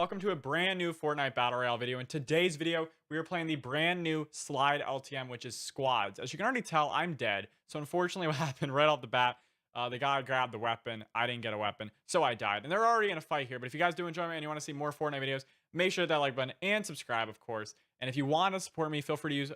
welcome to a brand new Fortnite Battle Royale video. In today's video, we are playing the brand new slide LTM, which is squads. As you can already tell, I'm dead. So unfortunately, what happened right off the bat, the guy grabbed the weapon. I didn't get a weapon, so I died. And they're already in a fight here. But if you guys do enjoy me and you want to see more Fortnite videos, make sure to hit that like button and subscribe, of course. And if you want to support me, feel free to use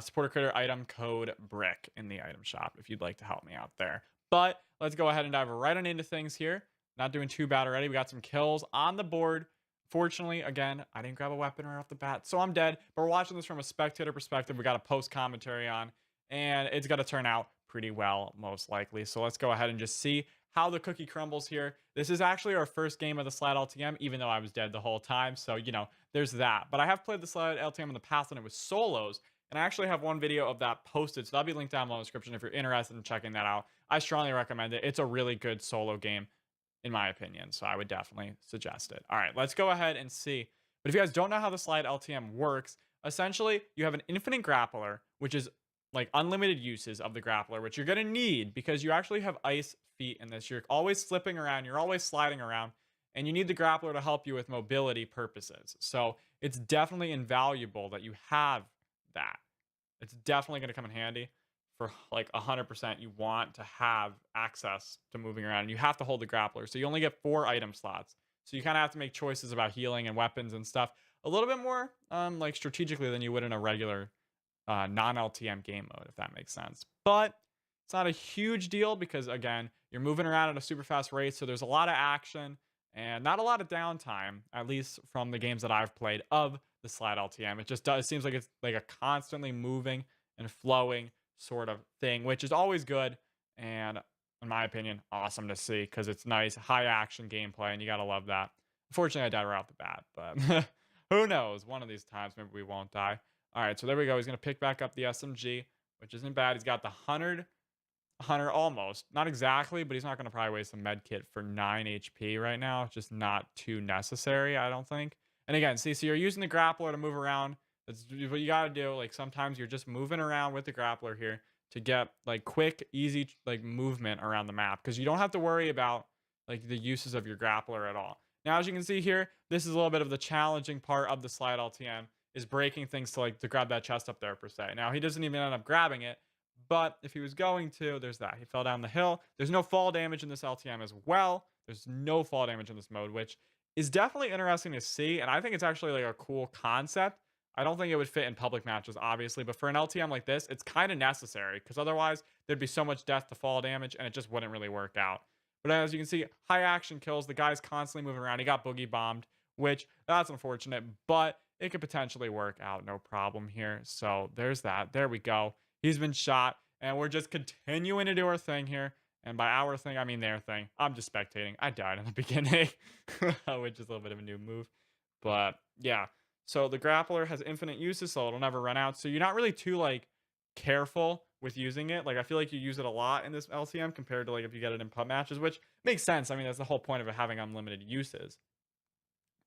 supporter critter item code BRICK in the item shop if you'd like to help me out there. But let's go ahead and dive right on into things here. Not doing too bad already. We got some kills on the board. Fortunately, again, I didn't grab a weapon right off the bat, so I'm dead. But we're watching this from a spectator perspective. We got a post commentary on, and it's going to turn out pretty well, most likely. So let's go ahead and just see how the cookie crumbles here. This is actually our first game of the slide LTM, even though I was dead the whole time. So, you know, there's that. But I have played the slide LTM in the past, and it was solos. And I actually have one video of that posted, so that'll be linked down below in the description if you're interested in checking that out. I strongly recommend it. It's a really good solo game, in my opinion. So I would definitely suggest it. All right, let's go ahead and see. But if you guys don't know how the slide LTM works, essentially you have an infinite grappler, which is like unlimited uses of the grappler, which you're going to need because you actually have ice feet in this. You're always slipping around, you're always sliding around, and you need the grappler to help you with mobility purposes. So it's definitely invaluable that you have that. It's definitely going to come in handy for like 100%. You want to have access to moving around, and you have to hold the grappler. So you only get 4 item slots. So you kind of have to make choices about healing and weapons and stuff a little bit more like strategically than you would in a regular non-LTM game mode, if that makes sense. But it's not a huge deal because, again, you're moving around at a super fast rate. So there's a lot of action and not a lot of downtime, at least from the games that I've played of the slide LTM. It just does. It seems like it's like a constantly moving and flowing sort of thing, which is always good. And in my opinion, awesome to see because it's nice, high action gameplay, and you gotta love that. Unfortunately, I died right off the bat, but who knows? One of these times, maybe we won't die. All right, so there we go. He's gonna pick back up the SMG, which isn't bad. He's got the 100 almost, not exactly, but he's not gonna probably waste a med kit for 9 HP right now. It's just not too necessary, I don't think. And again, see, so you're using the grappler to move around. That's what you got to do. Like sometimes you're just moving around with the grappler here to get like quick, easy like movement around the map because you don't have to worry about like the uses of your grappler at all. Now, as you can see here, this is a little bit of the challenging part of the slide LTM is breaking things to like to grab that chest up there per se. Now, he doesn't even end up grabbing it, but if he was going to, there's that. He fell down the hill. There's no fall damage in this LTM as well. There's no fall damage in this mode, which is definitely interesting to see. And I think it's actually like a cool concept. I don't think it would fit in public matches, obviously, but for an LTM like this, it's kind of necessary because otherwise there'd be so much death to fall damage and it just wouldn't really work out. But as you can see, high action kills. The guy's constantly moving around. He got boogie bombed, which that's unfortunate, but it could potentially work out. No problem here. So there's that. There we go. He's been shot and we're just continuing to do our thing here. And by our thing, I mean their thing. I'm just spectating. I died in the beginning, which is a little bit of a new move. But yeah. So the grappler has infinite uses, so it'll never run out. So you're not really too like careful with using it. Like I feel like you use it a lot in this LTM compared to like if you get it in pub matches, which makes sense. I mean, that's the whole point of it having unlimited uses.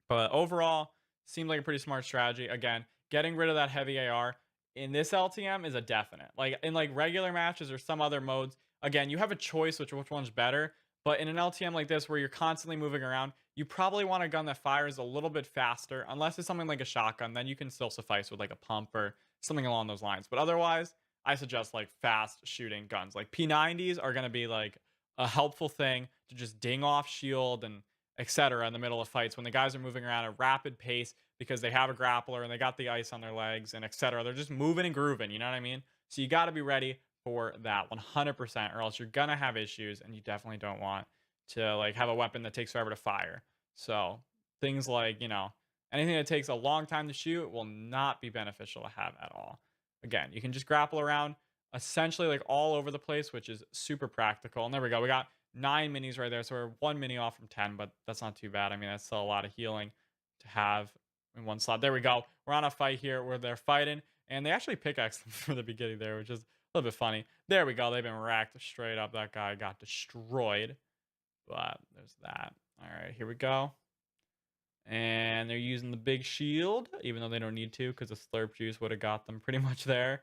But overall, seemed like a pretty smart strategy. Again, getting rid of that heavy AR in this LTM is a definite. Like in like regular matches or some other modes, again, you have a choice which one's better. But in an LTM like this, where you're constantly moving around, you probably want a gun that fires a little bit faster, unless it's something like a shotgun. Then you can still suffice with like a pump or something along those lines. But otherwise, I suggest like fast shooting guns. Like P90s are going to be like a helpful thing to just ding off shield and etc. in the middle of fights when the guys are moving around at a rapid pace because they have a grappler and they got the ice on their legs and etc. They're just moving and grooving. You know what I mean? So you got to be ready for that 100%, or else you're gonna have issues, and you definitely don't want to like have a weapon that takes forever to fire. So things like, you know, anything that takes a long time to shoot will not be beneficial to have at all. Again, you can just grapple around essentially like all over the place, which is super practical. And there we go. We got 9 minis right there, so we're 1 mini off from 10, but that's not too bad. I mean, that's still a lot of healing to have in one slot. There we go. We're on a fight here where they're fighting, and they actually pickaxe them from the beginning there, which is a little bit funny. There we go. They've been racked straight up. That guy got destroyed. But there's that. All right, here we go. And they're using the big shield, even though they don't need to, because the slurp juice would have got them pretty much there.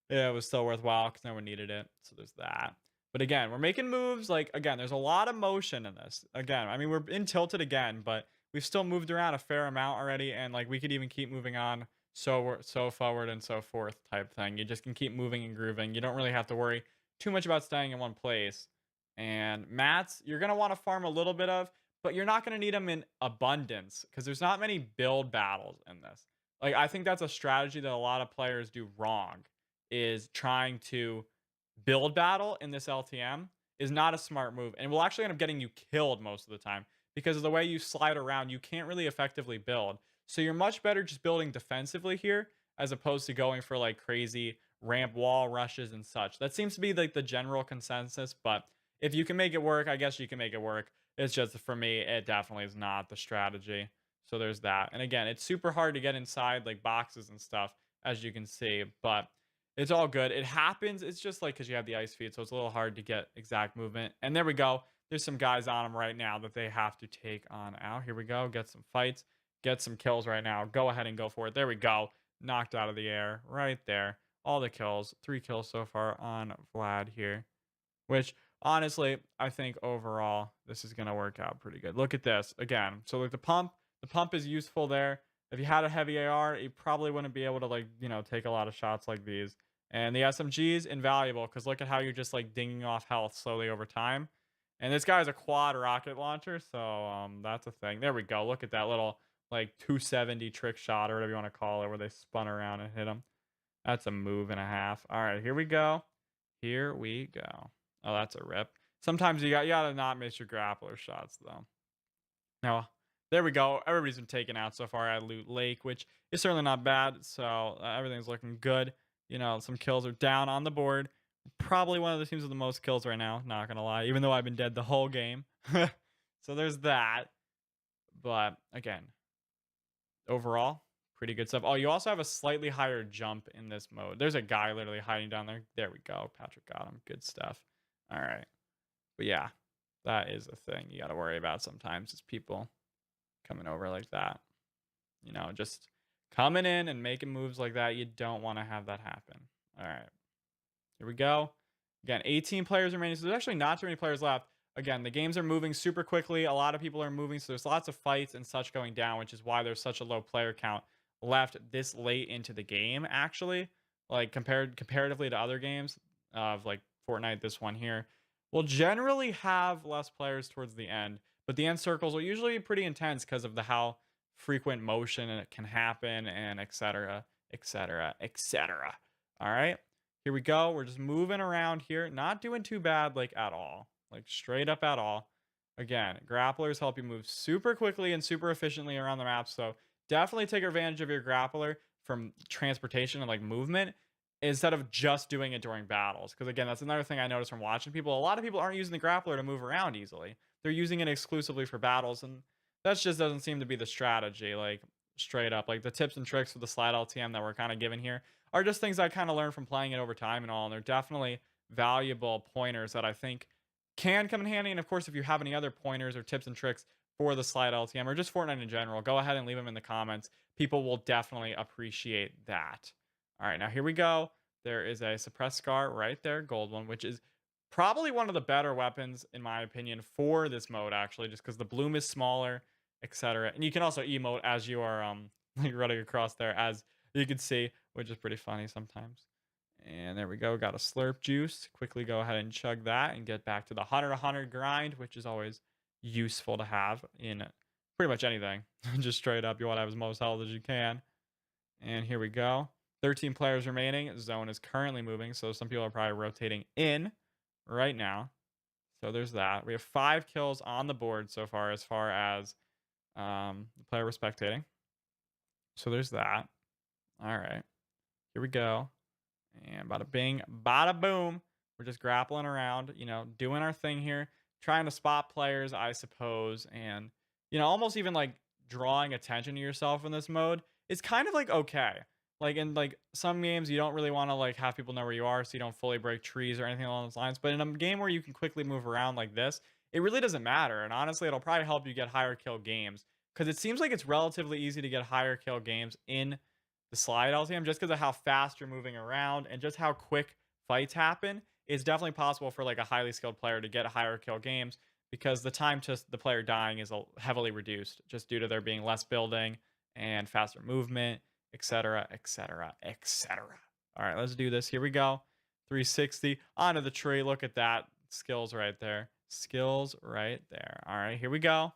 Yeah, it was still worthwhile because no one needed it. So there's that. But again, we're making moves. Like, again, there's a lot of motion in this. Again, I mean, we're in tilted again, but we've still moved around a fair amount already, and like we could even keep moving on so forward and so forth type thing. You just can keep moving and grooving. You don't really have to worry too much about staying in one place. And mats, you're gonna want to farm a little bit of, but you're not gonna need them in abundance because there's not many build battles in this. Like I think that's a strategy that a lot of players do wrong, is trying to build battle in this LTM is not a smart move and will actually end up getting you killed most of the time because of the way you slide around. You can't really effectively build. So you're much better just building defensively here as opposed to going for like crazy ramp wall rushes and such. That seems to be like the general consensus, but if you can make it work, I guess you can make it work. It's just for me, it definitely is not the strategy. So there's that. And again, it's super hard to get inside like boxes and stuff, as you can see, but it's all good. It happens. It's just like because you have the ice feed, so it's a little hard to get exact movement. And there we go. There's some guys on them right now that they have to take on out. Here we go. Get some fights. Get some kills right now. Go ahead and go for it. There we go. Knocked out of the air right there. All the kills. 3 kills so far on Vlad here. Which, honestly, I think overall, this is going to work out pretty good. Look at this. Again, so like the pump is useful there. If you had a heavy AR, you probably wouldn't be able to, like, take a lot of shots like these. And the SMG is invaluable because look at how you're just like dinging off health slowly over time. And this guy's a quad rocket launcher, so that's a thing. There we go. Look at that little like 270 trick shot or whatever you want to call it, where they spun around and hit him. That's a move and a half. All right, here we go. Here we go. Oh, that's a rip. Sometimes you gotta not miss your grappler shots though. Now, there we go. Everybody's been taken out so far at Loot Lake, which is certainly not bad. So everything's looking good. Some kills are down on the board. Probably one of the teams with the most kills right now, not gonna lie, even though I've been dead the whole game. So there's that. But again, overall, pretty good stuff. Oh, you also have a slightly higher jump in this mode. There's a guy literally hiding down there. There we go. Patrick got him. Good stuff. All right. But yeah, that is a thing you got to worry about sometimes, is people coming over like that. Just coming in and making moves like that. You don't want to have that happen. All right. Here we go. Again, 18 players remaining. So there's actually not too many players left. Again, the games are moving super quickly. A lot of people are moving. So there's lots of fights and such going down, which is why there's such a low player count left this late into the game, actually. Like comparatively to other games of like Fortnite, this one here will generally have less players towards the end. But the end circles will usually be pretty intense because of the how frequent motion it can happen and etc. etc. etc. All right. Here we go. We're just moving around here. Not doing too bad, like at all. Like straight up at all. Again, grapplers help you move super quickly and super efficiently around the map. So definitely take advantage of your grappler from transportation and like movement instead of just doing it during battles. Because again, that's another thing I noticed from watching people. A lot of people aren't using the grappler to move around easily. They're using it exclusively for battles. And that just doesn't seem to be the strategy. Like straight up, like the tips and tricks for the slide LTM that we're kind of given here are just things I kind of learned from playing it over time and all. And they're definitely valuable pointers that I think can come in handy. And of course, if you have any other pointers or tips and tricks for the slide LTM or just Fortnite in general, go ahead and leave them in the comments. People will definitely appreciate that. All right, now here we go. There is a suppressed scar right there, gold one, which is probably one of the better weapons in my opinion for this mode, actually, just because the bloom is smaller, etc. And you can also emote as you are like running across there, as you can see, which is pretty funny sometimes. And there we go. Got a slurp juice. Quickly go ahead and chug that and get back to the 100 grind, which is always useful to have in pretty much anything. Just straight up, you want to have as most health as you can. And here we go. 13 players remaining. Zone is currently moving, so some people are probably rotating in right now. So there's that. We have 5 kills on the board so far as the player we're spectating. So there's that. All right. Here we go. And bada bing, bada boom. We're just grappling around, doing our thing here, trying to spot players, I suppose. And, almost even like drawing attention to yourself in this mode is kind of like okay. Like in like some games, you don't really want to like have people know where you are so you don't fully break trees or anything along those lines. But in a game where you can quickly move around like this, it really doesn't matter. And honestly, it'll probably help you get higher kill games because it seems like it's relatively easy to get higher kill games in the slide LTM just because of how fast you're moving around and just how quick fights happen. It's definitely possible for like a highly skilled player to get higher kill games because the time to the player dying is heavily reduced just due to there being less building and faster movement, etc., etc., etc. All right, let's do this. Here we go. 360 onto the tree. Look at that. Skills right there. Skills right there. All right, here we go.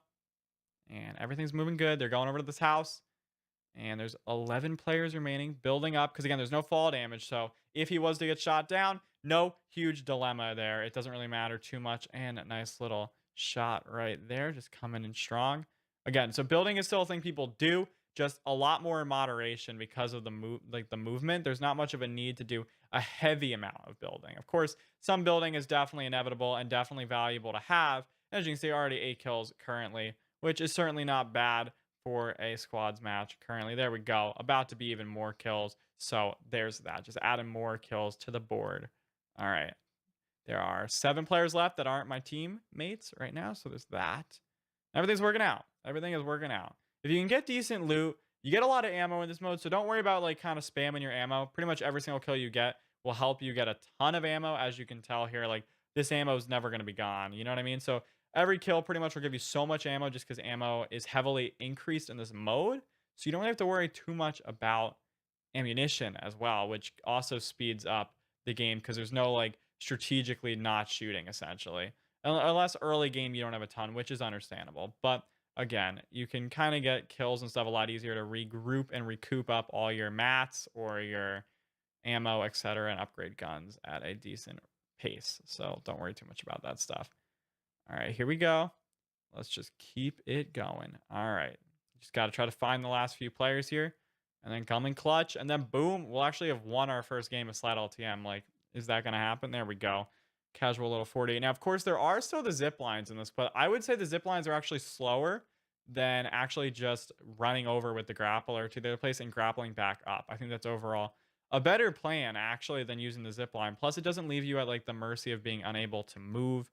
And everything's moving good. They're going over to this house. And there's 11 players remaining, building up. Because again, there's no fall damage. So if he was to get shot down, no huge dilemma there. It doesn't really matter too much. And a nice little shot right there, just coming in strong. Again, so building is still a thing people do, just a lot more in moderation because of the movement. There's not much of a need to do a heavy amount of building. Of course, some building is definitely inevitable and definitely valuable to have. As you can see, already 8 kills currently, which is certainly not bad for a squads match currently. There we go. About to be even more kills. So there's that. Just adding more kills to the board. All right. There are 7 players left that aren't my teammates right now. So there's that. Everything's working out. Everything is working out. If you can get decent loot, you get a lot of ammo in this mode. So don't worry about like kind of spamming your ammo. Pretty much every single kill you get will help you get a ton of ammo. As you can tell here, like this ammo is never going to be gone. You know what I mean? So every kill pretty much will give you so much ammo just because ammo is heavily increased in this mode. So you don't have to worry too much about ammunition as well, which also speeds up the game because there's no like strategically not shooting essentially. Unless early game you don't have a ton, which is understandable. But again, you can kind of get kills and stuff a lot easier to regroup and recoup up all your mats or your ammo, etc., and upgrade guns at a decent pace. So don't worry too much about that stuff. All right, here we go. Let's just keep it going. All right. Just got to try to find the last few players here and then come in clutch. And then boom, we'll actually have won our first game of Slide LTM. Like, is that going to happen? There we go. Casual little 48. Now, of course, there are still the zip lines in this, but I would say the zip lines are actually slower than actually just running over with the grappler to the other place and grappling back up. I think that's overall a better plan actually than using the zip line. Plus, it doesn't leave you at like the mercy of being unable to move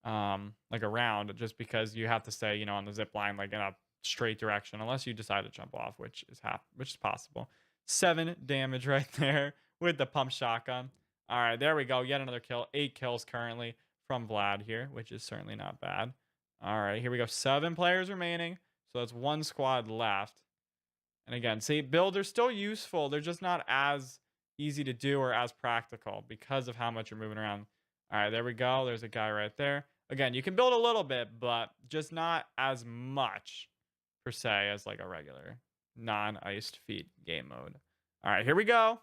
like around just because you have to stay, you know, on the zip line like in a straight direction unless you decide to jump off, which is possible. 7 damage right there with the pump shotgun. All right, there we go. Yet another kill. 8 kills currently from Vlad here, which is certainly not bad. All right, here we go. 7 players remaining. So that's 1 squad left. And again, see, builds are still useful. They're just not as easy to do or as practical because of how much you're moving around. All right, there we go. There's a guy right there. Again, you can build a little bit, but just not as much per se as like a regular non-iced feet game mode. All right, here we go.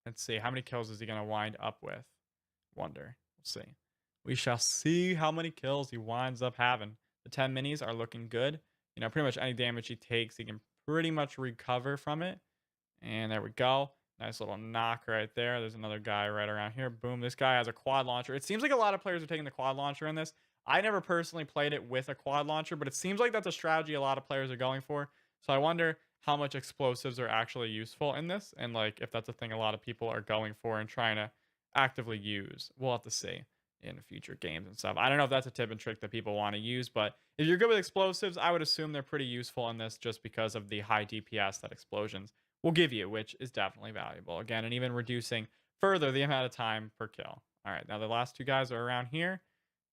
Let's see. How many kills is he going to wind up with? Wonder. We'll see. We shall see how many kills he winds up having. The 10 minis are looking good. You know, pretty much any damage he takes, he can pretty much recover from it. And there we go. Nice little knock right there. There's another guy right around here. Boom. This guy has a quad launcher. It seems like a lot of players are taking the quad launcher in this. I never personally played it with a quad launcher, but it seems like that's a strategy a lot of players are going for. So I wonder how much explosives are actually useful in this. And like if that's a thing a lot of people are going for and trying to actively use. We'll have to see in future games and stuff. I don't know if that's a tip and trick that people want to use, but if you're good with explosives, I would assume they're pretty useful in this just because of the high DPS that explosions will give you, which is definitely valuable. Again, and even reducing further the amount of time per kill. All right, now the last 2 guys are around here.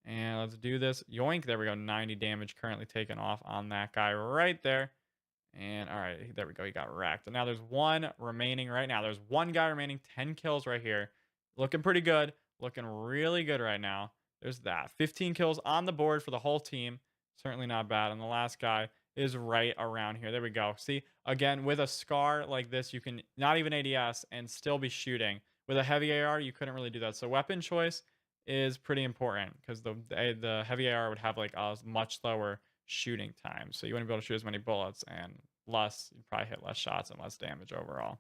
And let's do this. Yoink, there we go. 90 damage currently taken off on that guy right there. And all right, there we go. He got wrecked. And now there's 1 remaining right now. There's 1 guy remaining, 10 kills right here. Looking pretty good. Looking really good right now. There's that. 15 kills on the board for the whole team. Certainly not bad. And the last guy is right around here. There we go. See, again, with a scar like this, you can not even ADS and still be shooting. With a heavy AR, you couldn't really do that. So weapon choice is pretty important because the heavy AR would have like a much slower shooting time. So you wouldn't be able to shoot as many bullets and you'd probably hit less shots and less damage overall.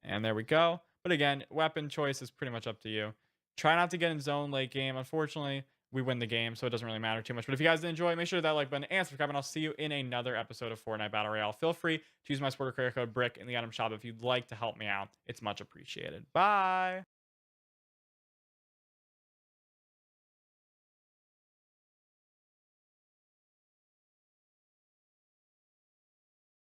And there we go. But again, weapon choice is pretty much up to you. Try not to get in zone late game. Unfortunately, we win the game, so it doesn't really matter too much. But if you guys did enjoy, make sure that like button and subscribe, and I'll see you in another episode of Fortnite Battle Royale. Feel free to use my supporter credit code BRICK in the item shop if you'd like to help me out. It's much appreciated. Bye!